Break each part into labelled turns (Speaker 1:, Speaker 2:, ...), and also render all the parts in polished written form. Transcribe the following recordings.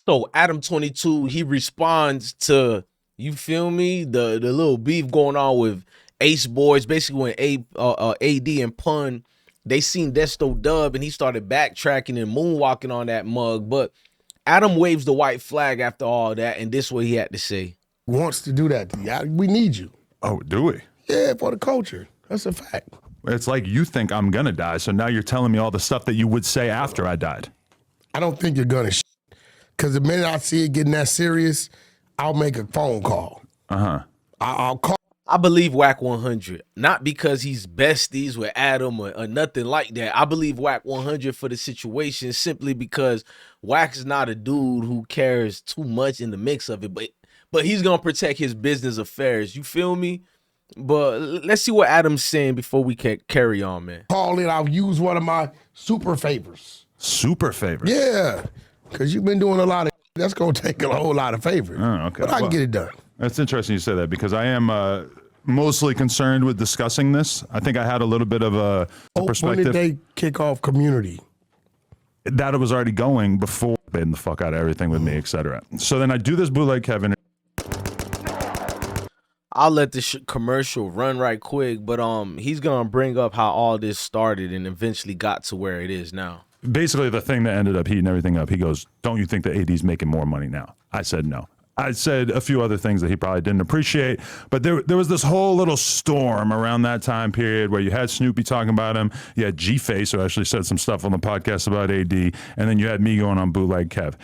Speaker 1: So Adam 22, he responds to, you feel me, the little beef going on with Ace Boys. Basically when AD and Pun, they seen Desto Dub and he started backtracking and moonwalking on that mug. But Adam waves the white flag after all that, and this is what he had to say.
Speaker 2: Wants to do that to you. We need you.
Speaker 3: Oh, do we?
Speaker 2: Yeah, for the culture. That's a fact.
Speaker 3: It's like you think I'm gonna die, so now you're telling me all the stuff that you would say after I died.
Speaker 2: I don't think you're gonna because the minute I see it getting that serious, I'll make a phone call. I'll call.
Speaker 1: I believe Whack 100, not because he's besties with Adam or nothing like that. I believe Whack 100 for the situation simply because Whack is not a dude who cares too much in the mix of it, but he's gonna protect his business affairs. You feel me? But let's see what Adam's saying before we can carry on, man.
Speaker 2: Call it. I'll use one of my super favors.
Speaker 3: Super favors?
Speaker 2: Yeah, because you've been doing a lot of. That's gonna take a whole lot of favors.
Speaker 3: Oh, okay.
Speaker 2: But I can get it done.
Speaker 3: That's interesting you say that because I am mostly concerned with discussing this. I think I had a little bit of a perspective.
Speaker 2: When did they kick off Community?
Speaker 3: That it was already going before baiting the fuck out of everything with me, etc. So then I do this bootleg Kevin.
Speaker 1: I'll let the commercial run right quick, but he's gonna bring up how all this started and eventually got to where it is now.
Speaker 3: Basically, the thing that ended up heating everything up, he goes, "Don't you think the AD's making more money now?" I said no. I said a few other things that he probably didn't appreciate, but there was this whole little storm around that time period where you had Snoopy talking about him, you had G-Face, who actually said some stuff on the podcast about AD, and then you had me going on Bootleg Kev.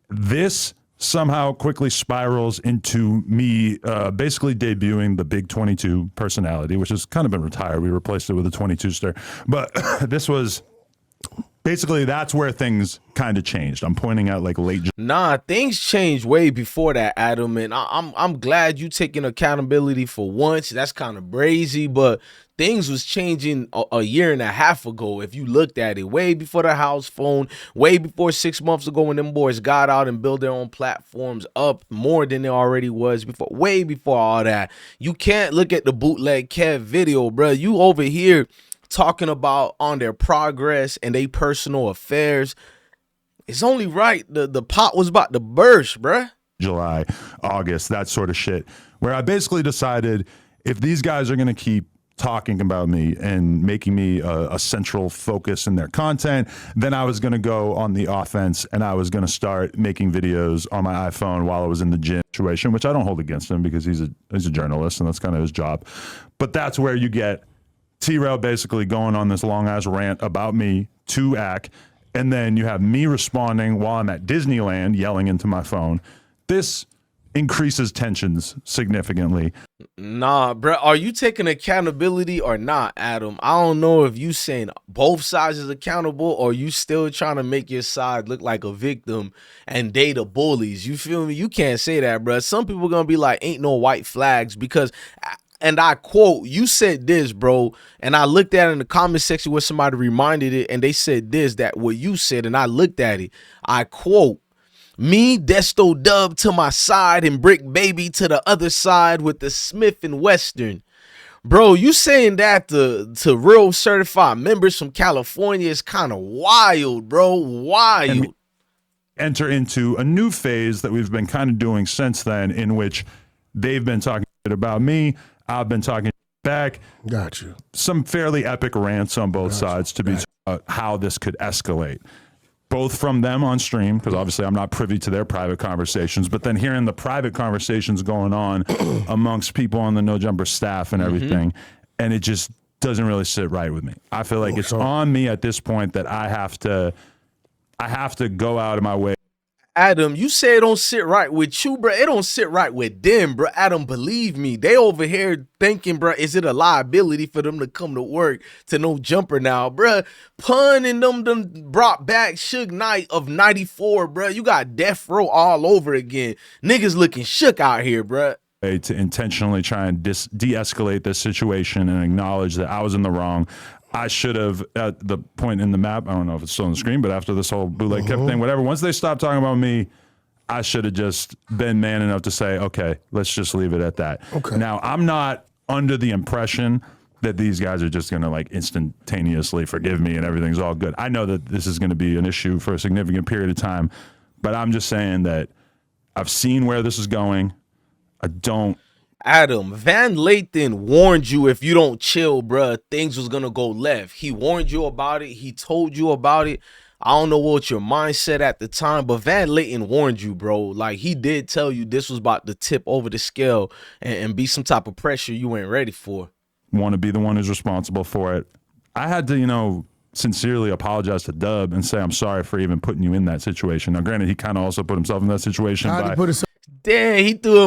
Speaker 3: This somehow quickly spirals into me basically debuting the Big 22 personality, which has kind of been retired. We replaced it with a 22-ster. But this was... Basically, that's where things kind of changed. I'm pointing out like late.
Speaker 1: Nah, things changed way before that, Adam, and I'm glad you taking accountability for once. That's kind of brazy, but things was changing a year and a half ago. If you looked at it, way before the house phone, way before 6 months ago when them boys got out and built their own platforms up more than there already was before. Way before all that, you can't look at the Bootleg Kev video, bro. You over here talking about on their progress and their personal affairs. It's only right the pot was about to burst, bruh.
Speaker 3: July, August, that sort of shit, where I basically decided if these guys are going to keep talking about me and making me a central focus in their content, then I was going to go on the offense and I was going to start making videos on my iPhone while I was in the gym situation, which I don't hold against him because he's a journalist and that's kind of his job. But that's where you get T-Rail basically going on this long-ass rant about me to Ack, and then you have me responding while I'm at Disneyland yelling into my phone. This increases tensions significantly.
Speaker 1: Nah, bro, are you taking accountability or not, Adam? I don't know if you saying both sides is accountable or you still trying to make your side look like a victim and they the bullies. You feel me? You can't say that, bro. Some people gonna be like, ain't no white flags because... And I quote, you said this, bro, and I looked at it in the comment section where somebody reminded it, and they said this, that what you said, and I looked at it. I quote, me, Desto Dub to my side and Brick Baby to the other side with the Smith and Western. Bro, you saying that to real certified members from California is kind of wild, bro, wild.
Speaker 3: And enter into a new phase that we've been kind of doing since then in which they've been talking about me. I've been talking back.
Speaker 2: Got you.
Speaker 3: Some fairly epic rants on both sides to be how this could escalate. Both from them on stream, because obviously I'm not privy to their private conversations, but then hearing the private conversations going on amongst people on the No Jumper staff and everything, and it just doesn't really sit right with me. I feel like it's on me at this point that I have to go out of my way.
Speaker 1: Adam, you say it don't sit right with you, bro. It don't sit right with them, bro. Adam, believe me. They over here thinking, bro, is it a liability for them to come to work to No Jumper now, bro? Pun and them brought back Suge Knight of 94, bro. You got Death Row all over again. Niggas looking shook out here, bro.
Speaker 3: To intentionally try and de-escalate this situation and acknowledge that I was in the wrong. I should have, at the point in the map, I don't know if it's still on the screen, but after this whole Bootleg Kev thing, whatever, once they stopped talking about me, I should have just been man enough to say, okay, let's just leave it at that. Okay. Now, I'm not under the impression that these guys are just going to like instantaneously forgive me and everything's all good. I know that this is going to be an issue for a significant period of time, But I'm just saying that I've seen where this is going. I don't.
Speaker 1: Adam, Van Lathan warned you if you don't chill, bruh, things was gonna go left. He warned you about it. He told you about it. I don't know what your mindset at the time, but Van Lathan warned you, bro. Like, he did tell you this was about to tip over the scale and be some type of pressure you ain't ready for.
Speaker 3: Want to be the one who's responsible for it. I had to, sincerely apologize to Dub and say I'm sorry for even putting you in that situation. Now, granted, he kind of also put himself in that situation.
Speaker 1: Damn, he threw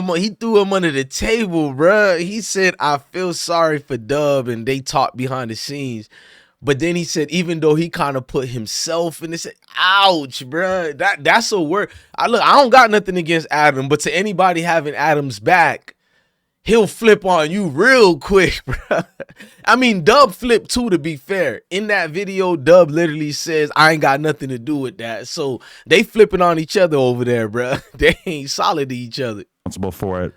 Speaker 1: him under the table, bruh. He said, I feel sorry for Dub, and they talked behind the scenes. But then he said, even though he kind of put himself in this, ouch, bruh. That's a word. I don't got nothing against Adam, but to anybody having Adam's back, he'll flip on you real quick, bro. I mean, Dub flipped too, to be fair. In that video, Dub literally says, I ain't got nothing to do with that. So they flipping on each other over there, bro. They ain't solid to each other.
Speaker 3: Responsible for it.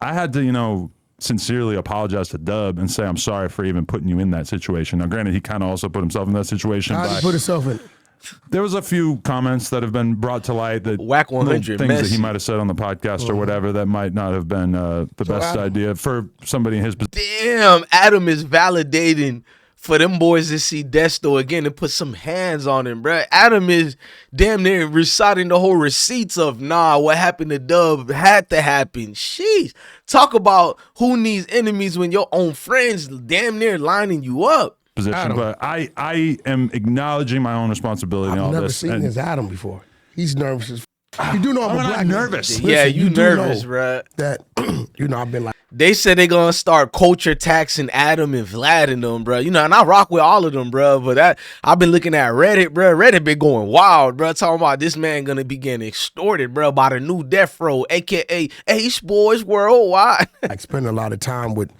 Speaker 3: I had to, sincerely apologize to Dub and say I'm sorry for even putting you in that situation. Now, granted, he kind of also put himself in that situation.
Speaker 2: How did he put himself in?
Speaker 3: There was a few comments that have been brought to light that
Speaker 1: Whack 100
Speaker 3: things
Speaker 1: messy.
Speaker 3: that he might have said on the podcast or whatever that might not have been the best idea for somebody in his position.
Speaker 1: Damn, Adam is validating for them boys to see Desto again and put some hands on him, bro. Adam is damn near reciting the whole receipts of, nah, what happened to Dub had to happen. Sheesh. Talk about who needs enemies when your own friends damn near lining you up.
Speaker 3: Position,
Speaker 2: Adam.
Speaker 3: but I am acknowowledging my own responsibility in all
Speaker 2: I've never
Speaker 3: this.
Speaker 2: seen
Speaker 3: and
Speaker 2: this Adam before. He's nervous as You do know I'm a
Speaker 3: not
Speaker 2: black
Speaker 3: nervous.
Speaker 2: man.
Speaker 1: Yeah,
Speaker 2: Listen,
Speaker 1: you
Speaker 2: do
Speaker 1: nervous,
Speaker 2: know
Speaker 1: bro.
Speaker 2: That I've been like,
Speaker 1: They said they're gonna start culture taxing Adam and Vlad and them, bro. And I rock with all of them, bro. But I've been looking at Reddit, bro. Reddit been going wild, bro. Talking about this man gonna be getting extorted, bro, by the new death row, aka Ace Boys Worldwide.
Speaker 2: like spending a lot of time with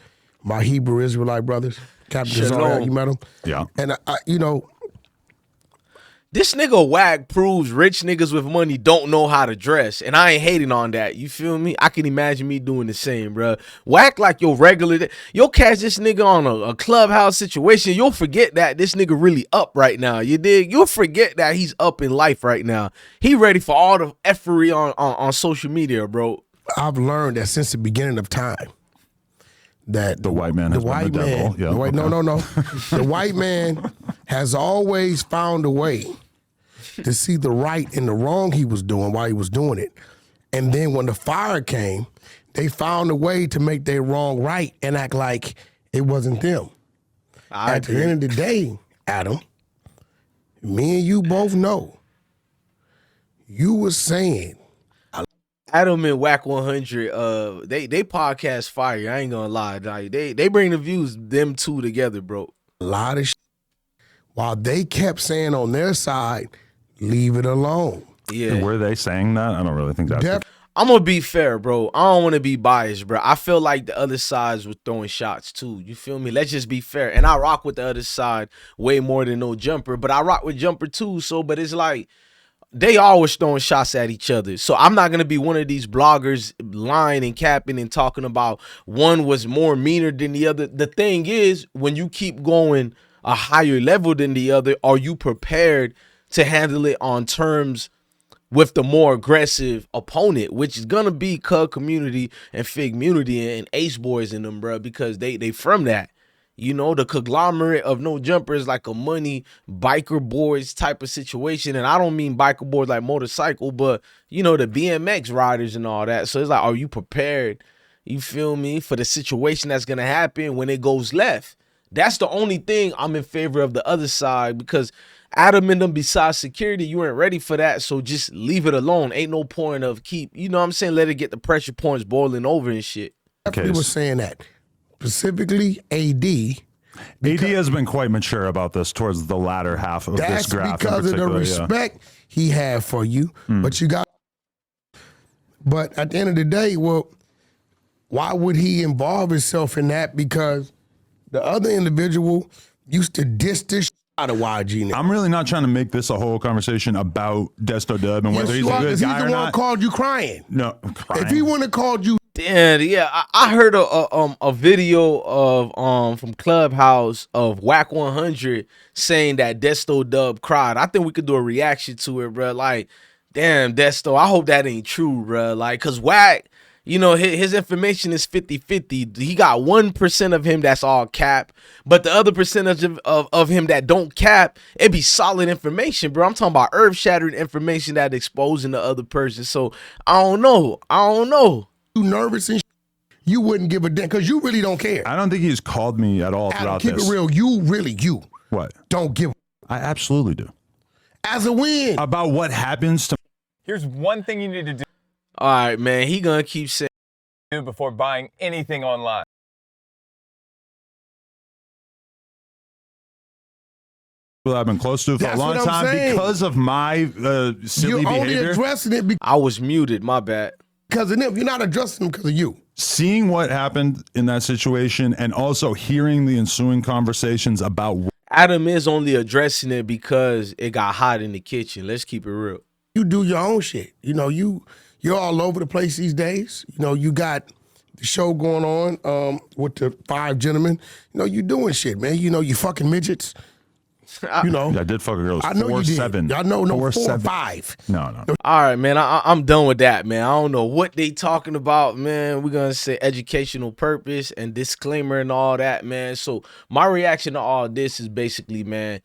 Speaker 2: my Hebrew Israelite brothers. Captain
Speaker 1: Shalom.
Speaker 2: Kazariah, you met him?
Speaker 3: Yeah.
Speaker 2: And
Speaker 1: This nigga Wag proves rich niggas with money don't know how to dress. And I ain't hating on that. You feel me? I can imagine me doing the same, bro. Whack like your regular. You'll catch this nigga on a clubhouse situation. You'll forget that this nigga really up right now. You dig? You'll forget that he's up in life right now. He ready for all the effery on social media, bro.
Speaker 2: I've learned that since the beginning of time, that
Speaker 3: The white man has been the devil. Yeah,
Speaker 2: no. The white man has always found a way to see the right and the wrong he was doing while he was doing it. And then when the fire came, they found a way to make their wrong right and act like it wasn't them. At the end of the day, Adam, me and you both know, you were saying,
Speaker 1: Adam and Whack 100, they podcast fire. I ain't gonna lie. They bring the views, them two together, bro.
Speaker 2: a lot of shit, while they kept saying on their side, leave it alone.
Speaker 1: Yeah.
Speaker 3: Were they saying that? I don't really think that's
Speaker 2: Def-
Speaker 1: I'm gonna be fair, bro. I don't want to be biased, bro. I feel like the other sides were throwing shots too. You feel me? Let's just be fair. And I rock with the other side way more than No Jumper, but I rock with Jumper too. So, but it's like they always throwing shots at each other. So I'm not gonna be one of these bloggers lying and capping and talking about one was more meaner than the other. The thing is, when you keep going a higher level than the other, are you prepared to handle it on terms with the more aggressive opponent, which is gonna be Community and Figgmunity and Ace Boys in them, bro, because they from that. The conglomerate of No Jumper is like a money biker boys type of situation. And I don't mean biker boys like motorcycle, but the BMX riders and all that. So it's like, are you prepared, you feel me, for the situation that's gonna happen when it goes left? That's the only thing I'm in favor of the other side, because Adam and them, besides security, you ain't ready for that. So just leave it alone. Ain't no point of let it get the pressure points boiling over and shit.
Speaker 2: He was saying that. Specifically, AD.
Speaker 3: AD has been quite mature about this towards the latter half of this graph.
Speaker 2: That's because of the respect he had for you. But at the end of the day, well, why would he involve himself in that? Because the other individual used to diss this out of YG now.
Speaker 3: I'm really not trying to make this a whole conversation about Desto Dub and whether he's a good guy or
Speaker 2: he's the one
Speaker 3: not.
Speaker 2: Called you crying.
Speaker 3: No, crying.
Speaker 2: If he wouldn't have called you,
Speaker 1: Yeah, I heard a video of from Clubhouse of Whack 100 saying that Desto Dub cried. I think we could do a reaction to it, bro. Like, Damn, Desto, I hope that ain't true, bruh. Like, cause Wack, you know, his information is 50-50. He got 1% of him that's all cap, but the other percentage of him that don't cap, it be solid information, bro. I'm talking about earth-shattering information that exposing the other person. So I don't know.
Speaker 2: You nervous and you wouldn't give a damn because you really don't care.
Speaker 3: I don't think he's called me at all
Speaker 2: Adam,
Speaker 3: throughout
Speaker 2: keep
Speaker 3: this.
Speaker 2: it real. You
Speaker 3: What?
Speaker 2: don't give
Speaker 3: I absolutely do.
Speaker 2: as a win.
Speaker 3: About what happens to
Speaker 4: Here's one thing you need to do
Speaker 1: All right, man. He gonna keep saying.
Speaker 4: before buying anything online.
Speaker 3: people I've been close to for
Speaker 2: That's
Speaker 3: a long
Speaker 2: what I'm
Speaker 3: time
Speaker 2: saying.
Speaker 3: because of my silly
Speaker 2: You're only
Speaker 3: behavior.
Speaker 2: addressing it
Speaker 1: I was muted. My bad.
Speaker 2: because of them. You're not addressing them because of you.
Speaker 3: Seeing what happened in that situation and also hearing the ensuing conversations about
Speaker 1: Adam is only addressing it because it got hot in the kitchen. Let's keep it real.
Speaker 2: You do your own shit. You know, you're all over the place these days. You know, you got the show going on with the 5 gentlemen. You know, you doing shit, man. You know, you fucking midgets. You know.
Speaker 3: I did fuck a girl.
Speaker 2: I know you did.
Speaker 3: 4'7".
Speaker 2: I know, no, 4 or
Speaker 3: 4'7".
Speaker 2: 5.
Speaker 3: No.
Speaker 1: All right, man. I'm done with that, man. I don't know what they talking about, man. We're gonna say educational purpose and disclaimer and all that, man. So my reaction to all this is basically, man,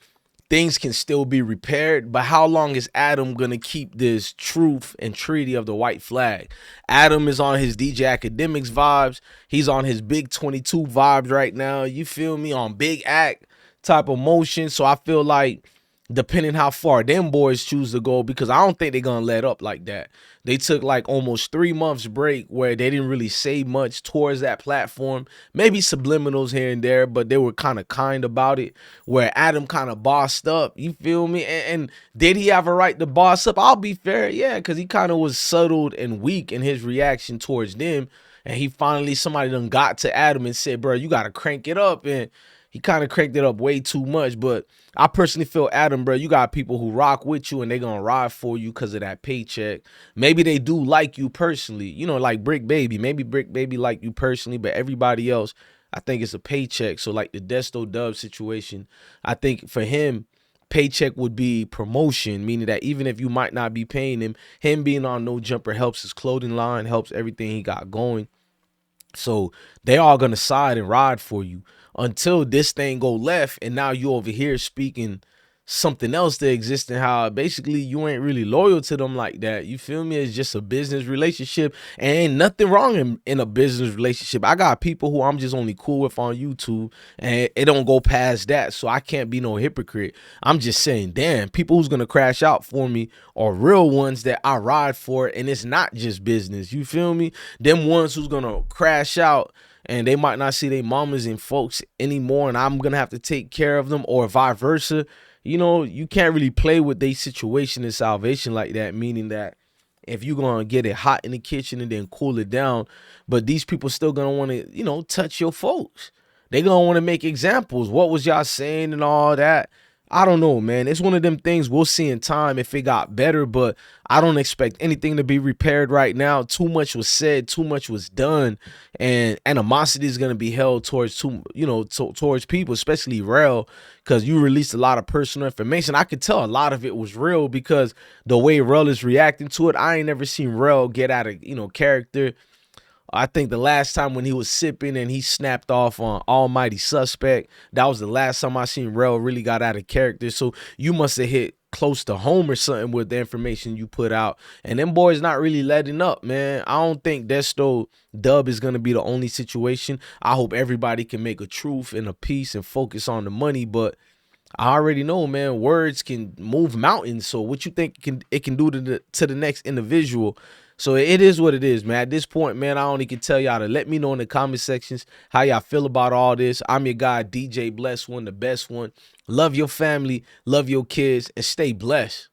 Speaker 1: things can still be repaired, but how long is Adam gonna keep this truth and treaty of the white flag? Adam is on his DJ Academics vibes. He's on his Big 22 vibes right now. You feel me? On Big Act type of motion. So I feel like depending how far them boys choose to go, because I don't think they're gonna let up like that. They took like almost 3 months break where they didn't really say much towards that platform, maybe subliminals here and there, but they were kind about it, where Adam kind of bossed up, you feel me? And did he have a right to boss up? I'll be fair, yeah, because he kind of was subtle and weak in his reaction towards them, and he finally, somebody done got to Adam and said, bro, you gotta crank it up, and he kind of cranked it up way too much. But I personally feel, Adam, bro, you got people who rock with you and they gonna ride for you because of that paycheck. Maybe they do like you personally, you know, like Brick Baby. Maybe Brick Baby like you personally, but everybody else, I think it's a paycheck. So like the Desto Dub situation, I think for him, paycheck would be promotion, meaning that even if you might not be paying him being on No Jumper helps his clothing line, helps everything he got going. So they all gonna side and ride for you until this thing go left, and now you over here speaking something else that exists, and how basically you ain't really loyal to them like that. You feel me? It's just a business relationship, and ain't nothing wrong in a business relationship. I got people who I'm just only cool with on YouTube, and it don't go past that, so I can't be no hypocrite. I'm just saying, damn, people who's gonna crash out for me are real ones that I ride for, and it's not just business. You feel me? Them ones who's gonna crash out and they might not see their mamas and folks anymore, and I'm gonna have to take care of them, or vice versa. You know, you can't really play with their situation and salvation like that, meaning that if you're gonna get it hot in the kitchen and then cool it down, but these people still gonna want to, you know, touch your folks. They gonna want to make examples. What was y'all saying and all that? I don't know, man. It's one of them things we'll see in time if it got better, but I don't expect anything to be repaired right now. Too much was said, too much was done, and animosity is going to be held towards towards people, especially Rel, because you released a lot of personal information. I could tell a lot of it was real because the way Rel is reacting to it, I ain't never seen Rel get out of, character. I think the last time when he was sipping and he snapped off on Almighty Suspect, that was the last time I seen Rel really got out of character. So you must have hit close to home or something with the information you put out. And them boys not really letting up, man. I don't think Desto Dub is going to be the only situation. I hope everybody can make a truth and a peace and focus on the money. But I already know, man, words can move mountains. So what you think it can do to the next individual? So it is what it is, man. At this point, man, I only can tell y'all to let me know in the comment sections how y'all feel about all this. I'm your guy, DJ Bless One, the best one. Love your family, love your kids, and stay blessed.